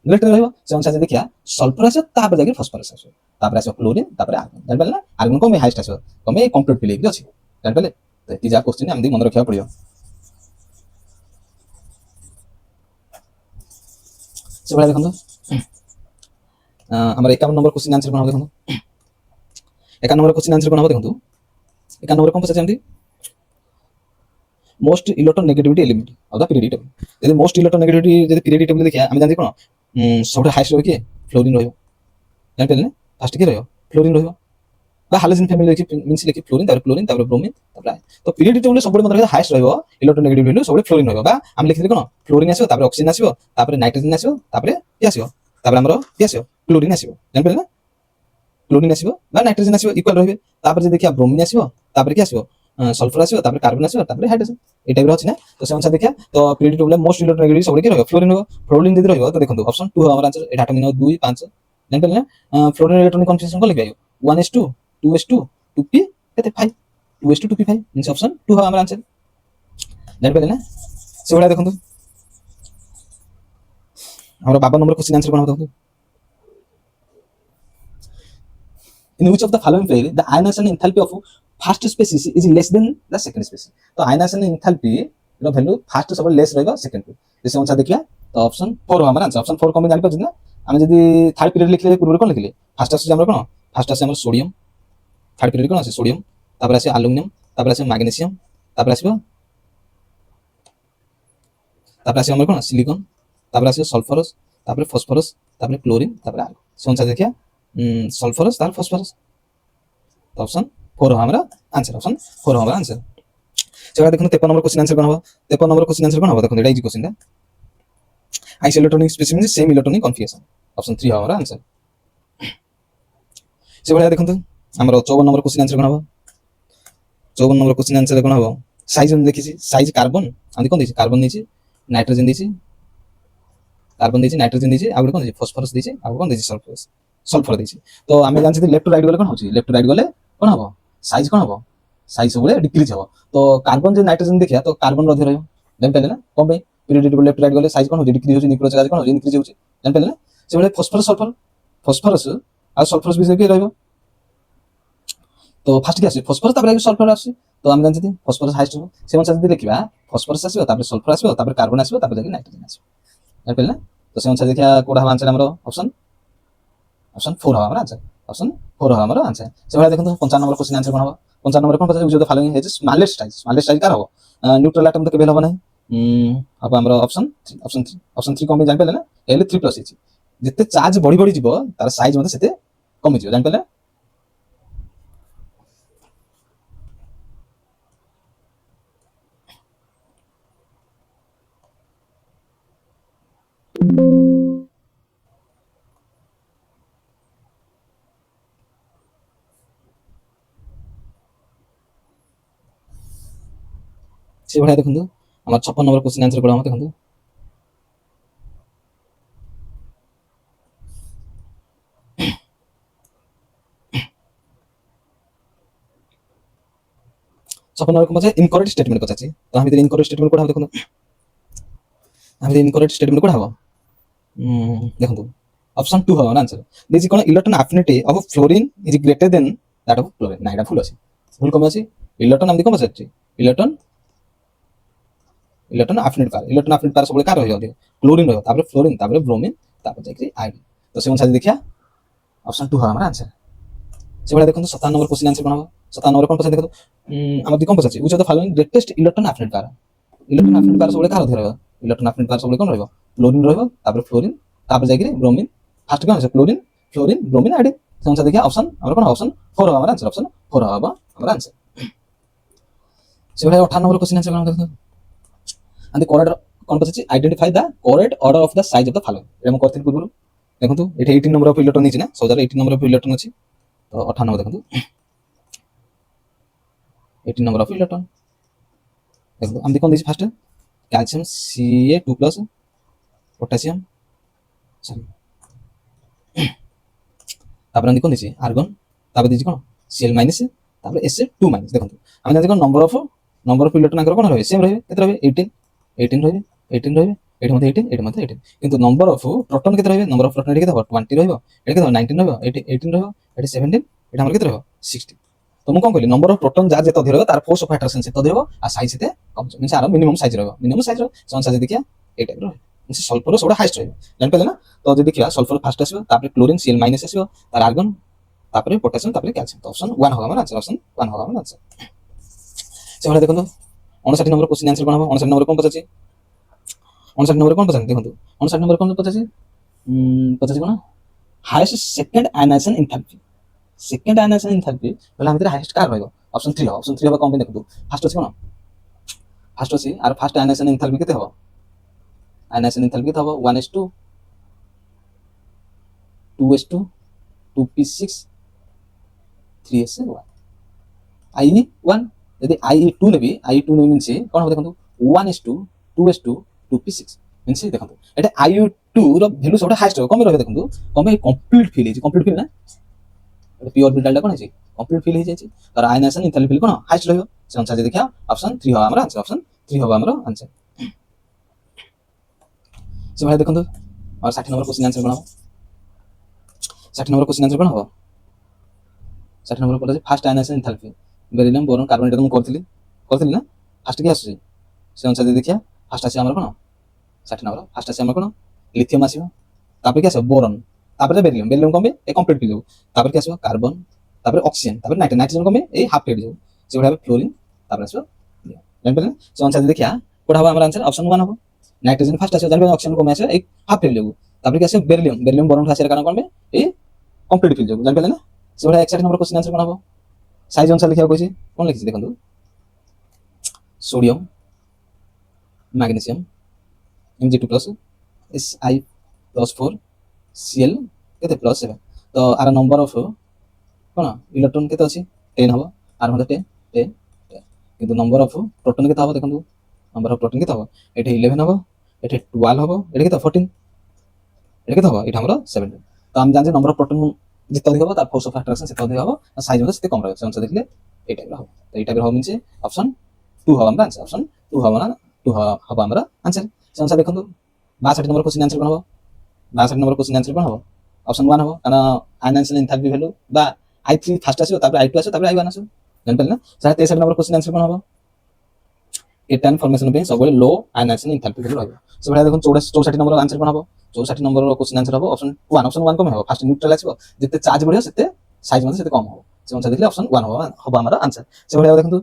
ଇଲେକ୍ଟ୍ରନ ରହିବ। ସେ ଅନୁସାରେ ଦେଖିବା ସଲଫର ଆସିବ ତାପରେ ଯାଇକି ଫସଫରସ ଆସିବ ତାପରେ ଆସିବ କ୍ଲୋରିନ ତାପରେ ଆର୍ଗନ ଜାଣିପାରିଲେ ନା ଆର୍ଗନ କଣ ହାଇଏଷ୍ଟ ଆସିବ କଣ କମ୍ପ୍ଲିଟ ଫିଲ୍ ହେଇକି ଅଛି ଜାଣିପାରିଲେ। ତ ଏତିକି ଯାହା କ୍ୱେଶ୍ଚିନ୍ ଏମିତି ମନେ ରଖିବାକୁ ପଡିବ। ସେଭଳିଆ ଦେଖନ୍ତୁ ଆମର 51 নম্বর क्वेश्चन आंसर कौन हो देखो 51 নম্বর क्वेश्चन आंसर कौन हो देखो 51 নম্বর कौन पचारती most electronegativity element of the periodic table यदि मोस्ट इलेक्ट्रॉन नेगेटिविटी यदि पीरियडिक टेबल देखिया हम जानते कोन सबटा हाईएस्ट रहो कि फ्लोरीन रहो जानते ने फर्स्ट के रहो फ्लोरीन रहो बा हालोजन फैमिली लिखि मींस लिखि फ्लोरीन तापर ब्रोमीन तापर तो पीरियडिक टेबल सब मतलब हाईएस्ट रहो इलेक्ट्रॉन नेगेटिविटी वैल्यू सब फ्लोरीन रहो बा हम लिखि कोन फ्लोरीन आसीबो तापर ऑक्सीजन आसीबो तापर नाइट्रोजन आसीबो तापर की आसीबो तापर हमरो की आसीबो क्लोरीन आसीबो जानते ना क्लोरीन आसीबो बा नाइट्रोजन आसीबो इक्वल रहबे तापर जे देखिया ब्रोमीन आसीबो तापर की आसीबो सल्फर आसीबो तापर कार्बन आसीबो तापर हाइड्रोजन ए टाइप रो अछि ना। तो से अनुसार देखिया तो periodic table most electron negativity सब के रहबो फ्लोरीन हो फ्लोरीन यदि रहबो तो देखंतु ऑप्शन 2 हमर आंसर एटा आटम 2 5 जानते ना फ्लोरीन इलेक्ट्रॉनिक कन्फिगरेशन को लिखियो 1s2 2s2 2p केते 5 2s2 2p5 मींस ऑप्शन 2 हमर आंसर जानते ना। से बडा देखंतु हमर 52 नंबर क्वेश्चन आंसर कोन हो देखंतु in which of the following pair the ionization enthalpy of first species is less than the second species तो ionization enthalpy रो वैल्यू फर्स्ट सब लेस रहेगा सेकंड पे जैसे अनुसार देखिया तो ऑप्शन 4 हमर आंसर ऑप्शन 4 कम जानि पाछ ना हम जदी थर्ड पीरियड लिखले पूर्व कोन लिखले फर्स्ट आसे हमर कोन फर्स्ट आसे हमर सोडियम थर्ड पीरियड कोन आसे सोडियम तापर आसे एल्युमिनियम तापर आसे मैग्नीशियम तापर आसे हमर कोन सिलिकॉन तापर आसे सल्फरस तापर फास्फोरस तापर क्लोरीन तापर आर्गन से अनुसार देखिया सल्फरस तार फास्फोरस ऑप्शन 4 हमारा आंसर ऑप्शन 4 हमारा आंसर। चला देखो 53 नंबर क्वेश्चन आंसर कोन हो 53 नंबर क्वेश्चन आंसर कोन हो देखो एटा इजी क्वेश्चन दा isoelectronic species means same electronic configuration option 3 हमारा आंसर। से बडा देखो हमर 54 नंबर क्वेश्चन आंसर कोन हो 54 नंबर क्वेश्चन आंसर कोन हो साइज हम देखि छी साइज कार्बन हम कोन दै छी कार्बन दै छी नाइट्रोजन दै छी कार्बन दै छी नाइट्रोजन दै छी आ कोन दै छी फास्फोरस दै छी आ कोन दै छी सल्फरस सल्फर दै छी तो आमे जान छी लेफ्ट टू राइट गले कोन होची लेफ्ट टू राइट गले कोन हबो साइज कोन हबो साइज सब डिक्रीज हबो तो कार्बन जे नाइट्रोजन देखिया तो कार्बन रधे रहयो जान पले ना कोन बे पीरियड टेबल लेफ्ट राइट गले साइज कोन होची डिक्रीज होची न्यूक्लियोस चार्ज कोन होची इंक्रीज होची जान पले ना से बले फास्फोरस सल्फर फास्फोरस आ सल्फरस भी के रहयो तो फर्स्ट के आसी फास्फोरस तापर सल्फर आसी तो हम जान छी फास्फोरस हाईएस्ट हो से अनुसार जदी देखिबा फास्फोरस आसीबो तापर सल्फर आसीबो तापर कार्बन आसीबो तापर जाके नाइट्रोजन आसीबो जान पले ना तो से अनुसार देखिया कोडा हबा आंसर हमरो ऑप्शन 4 हमारा आंसर ऑप्शन 4 हमारा आंसर। से बडा देखो 55 नंबर क्वेश्चन आंसर कोन हो 55 नंबर कोन पता जो द फॉलोइंग है स्मॉलेस्ट साइज कार हो न्यूट्रल एटम तो केबे होबा नै अब हमरो ऑप्शन 3 कम जान पले ना एल 3+ अछि जते चार्ज बढी बढी जिवो तार साइज मते सेते कम जिवो जान पले से बडा देखंतु हमर 56 नंबर क्वेश्चन आंसर कोन हो देखंतु 56 नंबर को मजे इनकरेक्ट स्टेटमेंट पचाची तो हम इनकरेक्ट स्टेटमेंट कोन हो देखंतु हम इनकरेक्ट स्टेटमेंट कोन हो देखंतु ऑप्शन 2 हमारा answer this cone electron affinity of fluorine is greater than that of chlorine ना एटा फुल अछि फुल कम अछि इलेक्ट्रॉन हम देखो पचाची इलेक्ट्रॉन इलेक्ट्रॉन एफिनिटी सब कार रहयो क्लोरीन रहयो तापर फ्लोरीन तापर ब्रोमीन तापर जाके आयोडीन तो से अनुसार देखिया ऑप्शन 2 हमारा आंसर। से बडा देखंतु 57 नंबर क्वेश्चन आंसर कोन हो 57 नंबर कोन पचा देखंतु हम दिकम पचाची which of the following greatest electron affinity पार सब कार रहयो इलेक्ट्रॉन एफिनिटी पार सब कोन रहयो क्लोरीन रहयो तापर फ्लोरीन तापर जाके ब्रोमीन फर्स्ट कोन है क्लोरीन फ्लोरीन ब्रोमीन आयोडीन से अनुसार देखिया ऑप्शन हमर कोन ऑप्शन 4 हमारा आंसर ऑप्शन 4 हमारा आंसर। से बडा 58 नंबर क्वेश्चन आंसर कोन देखंतु and the correct कौन पछी identify the correct order of the size of the following हम करथिन पूर्व देखंतु एटा 18 नंबर ऑफ इलेक्ट्रॉन नीचे ना 18 नंबर ऑफ इलेक्ट्रॉन अछि तो 98 देखंतु 18 नंबर ऑफ इलेक्ट्रॉन ଦେଖନ୍ତୁ ଆମେ କ'ଣ ଦେଇଛି ଫାଷ୍ଟ କ୍ୟାଲସିୟମ Ca2+ ପୋଟାସିୟମ ସରି ତାପରେ ଆମେ କ'ଣ ଦେଇଛି ଆର୍ଗନ ତାପରେ ଦେଇଛି କ'ଣ Cl- ତାପରେ Sa2-। ଦେଖନ୍ତୁ ଆମେ ଜାଣିଛେ କ'ଣ ନମ୍ବର ଅଫ ଇଲେକ୍ଟ୍ରନ୍ ଆଙ୍କର କ'ଣ ରହିବେ ସେମ୍ ରହିବେ କେତେ ରହିବେ 18 ରହିବେ 18 ରହିବେ ଏଠି ମଧ୍ୟ 18 ଏଠି ମଧ୍ୟ 18 କିନ୍ତୁ ନମ୍ବର ଅଫ ପ୍ରୋଟନ୍ କେତେ ରହିବେ ନମ୍ବର ଅଫ ପ୍ରୋଟନ୍ ଏଠି କେତେ ହେବ 20 ରହିବ ଏଠି କେତେ ହେବ 19 ରହିବ ଏଠି 18 ରହିବ ଏଠି 17 ଏଠି ଆମର କେତେ ରହିବ 60 ତ ମୁଁ କ'ଣ କହିଲି ନମ୍ବର ଅଫ ପ୍ରୋଟନ୍ ଯାହାର ଯେତେ ଅଧିକ ରହିବ ତାର ଫୋର୍ସ ଅଫ ଆଟ୍ରାକ୍ସନ ସେତେ ଅଧିକ ହେବ ଆଉ ସାଇଜ ସେତେ କମ ମିନ୍ସ ଆର ମିନିମମ୍ ସାଇଜ ରହିବ ମିନିମମ୍ ସାଇଜ ସେ ଅନୁସାରେ ଦେଖିବା ଏଇ ଟାଇପର ରହିବ ମିନ୍ସ ସଲ୍ଫର ସବୁଠୁ ହାଇଏଷ୍ଟ ରହିବ ଜାଣିପାରିଲେ ନା ତ ଯଦି ଦେଖିବା ସଲ୍ଫର ଫାଷ୍ଟ ଆସିବ ତାପରେ କ୍ଲୋରିନ୍ Cl- ଆସିବ ତାର ଆର୍ଗନ ତାପରେ ପୋଟାସିୟମ ତାପରେ କ୍ୟାଲସିୟମ ତ ଅପସନ 1 ହେବ ଆମର ଆନ୍ସର ଅପସନ 1 ହେବ ଆମର ଆନ୍ସର ସେଭଳିଆ ଦେଖନ୍ତୁ 59 ନମ୍ବର କ୍ୱେଶ୍ଚିନ୍ ଆନ୍ସର କ'ଣ ହେବ 59 ନମ୍ବର କ'ଣ ପଚାରିଛି 59 ନମ୍ବର କ'ଣ ପଚାରିଛି ଦେଖନ୍ତୁ 59 ନମ୍ବର କ'ଣ ପଚାରିଛି କ'ଣ ହାଇଏଷ୍ଟ ସେକେଣ୍ଡ ଆୟନାଇଜେସନ ଏନ୍ଥାଲପି ସେକେଣ୍ଡ ଆୟନାଇଜେସନ ଏନ୍ଥାଲପି ବୋଲେ ଆମ ଭିତରେ ହାଇଏଷ୍ଟ କାହାର ରହିବ ଅପସନ 3 ହେବ ଅପସନ 3 ହେବ କ'ଣ ପାଇଁ ଦେଖନ୍ତୁ ଫାଷ୍ଟ ଅଛି କ'ଣ ଫାଷ୍ଟ ଅଛି ଆର ଫାଷ୍ଟ ଆୟନାଇଜେସନ ଏନ୍ଥାଲପି କେତେ ହେବ ଆୟନାଇଜେସନ ଏନ୍ଥାଲପି କେତେ ହେବ 1s2 2s2 2p6 3s1 IE1 ଯଦି IE2 ନେବି ମିନ୍ସ କ'ଣ ହେବ ଦେଖନ୍ତୁ 1s2 2s2 2p6 ମିନ୍ସ ଦେଖନ୍ତୁ ଏଟା IE2 ର ଭ୍ୟାଲୁ ସବୁଠୁ ହାଇଏଷ୍ଟ ରହିବ କ'ଣ ରହିବ ଦେଖନ୍ତୁ କ'ଣ ପାଇଁ କମ୍ପ୍ଲିଟ୍ ଫିଲ୍ ହେଇଛି କମ୍ପ୍ଲିଟ୍ ଫିଲ୍ ନା এটা পি অরবিটালটা কোন আছে কমপ্লিট ফিল হয়ে যাচ্ছে তার আয়নাইজেশন ইনথালপি ফিল কোন হাইয়েস্ট রহিব সে অনুসারে দেখিয়া অপশন 3 হবে আমরা আনসার অপশন 3 হবে আমরা আনসার সে ভাই দেখুন আর 60 নম্বর কোশ্চেন आंसर কোন হবে 60 নম্বর কোশ্চেন आंसर কোন হবে 60 নম্বর কোন আছে first ionization enthalpy beryllium boron carbon এটা তুমি করছিলি না ফার্স্ট কি আসছে সে অনুসারে দেখিয়া ফার্স্ট আছে আমরা কোন 60 নম্বর ফার্স্ট আছে আমরা কোন লিথিয়াম আসিব তারপরে কি আছে বোরন তারপরে বেরিলিয়াম কমবে এই কমপ্লিট হয়ে যাব তারপরে কি আসবে কার্বন তারপরে অক্সিজেন তারপরে নাইট্রোজেন কমবে এই হাফ কেটে যাব সেগুলো হবে ফ্লোরিন তারপরে আসবে জানবেন সো আনসার দেখিয়া কোটা হবে আমার আনসার অপশন 1 হবে নাইট্রোজেন ফার্স্ট আসবে জানবেন অক্সিজেন কমে আসবে এই হাফ কেটে যাব তারপরে কি আসবে বেরিলিয়াম বোরন আসার কারণে কমবে এই কমপ্লিট হয়ে যাব জানবেন না সেগুলো 61 নম্বর কোশ্চেন आंसर কোন হবে সাইজ অনুসারে লিখিয়া কইছি কোন লিখিছি দেখুন sodium magnesium Mg2+ Si+4 Cl কেতে +7 তো আর নম্বর অফ কোন ইলেকট্রন কেতে আছে 10 হবে আর মধ্যে 10 কিন্তু নম্বর অফ প্রোটন কেতে হবে দেখুন নম্বর অফ প্রোটন কেতে হবে এটা 11 হবে এটা 12 হবে এটা কেতে 14 এটা কেতে হবে এটা আমরা 17 তো আমি জানি নম্বর অফ প্রোটন যেতে অধিক হবে তার ফোর্স অফ অ্যাট্রাকশন সেটা অধিক হবে আর সাইজ মধ্যে সেটা কম রয়েছে সেটা দেখলে এই টাইপের হবে তো এই টাইপের হবে মিন্স অপশন 2 হবে আমরা आंसर অপশন 2 হবে না 2 হবে আমরা आंसर সেটা দেখুন 62 নম্বর কোশ্চেন आंसर কোন হবে 62 নম্বর কোশ্চেন आंसर কোন হবে অপশন 1 হবে কারণ আয়নাইজেশন এনথালপি ভ্যালু বা I3 ফার্স্ট আসবে তারপরে I2 আসবে তারপরে I1 আসবে জানবেন না 63 নম্বর কোশ্চেন आंसर কোন হবে এটান ফরমেশন পে সবগুলো লো আয়নাইজেশন এনথালপি ভ্যালু হবে সো ভাই দেখুন 64 নম্বর आंसर কোন হবে 64 নম্বর কোশ্চেন आंसर হবে অপশন 1 কম হবে ফার্স্ট নিউট্রাল আসবে যেতে চার্জ বড়িও সেতে সাইজ মধ্যে সেতে কম হবে সে অনুসারে দেখলে অপশন 1 হবে আমার आंसर সো ভাই দেখুন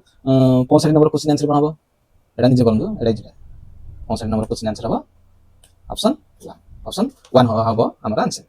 65 নম্বর কোশ্চেন आंसर কোন হবে এটা নিজে করুন এটাই যেটা 65 নম্বর কোশ্চেন आंसर হবে অপশন 1 হবে আমার आंसर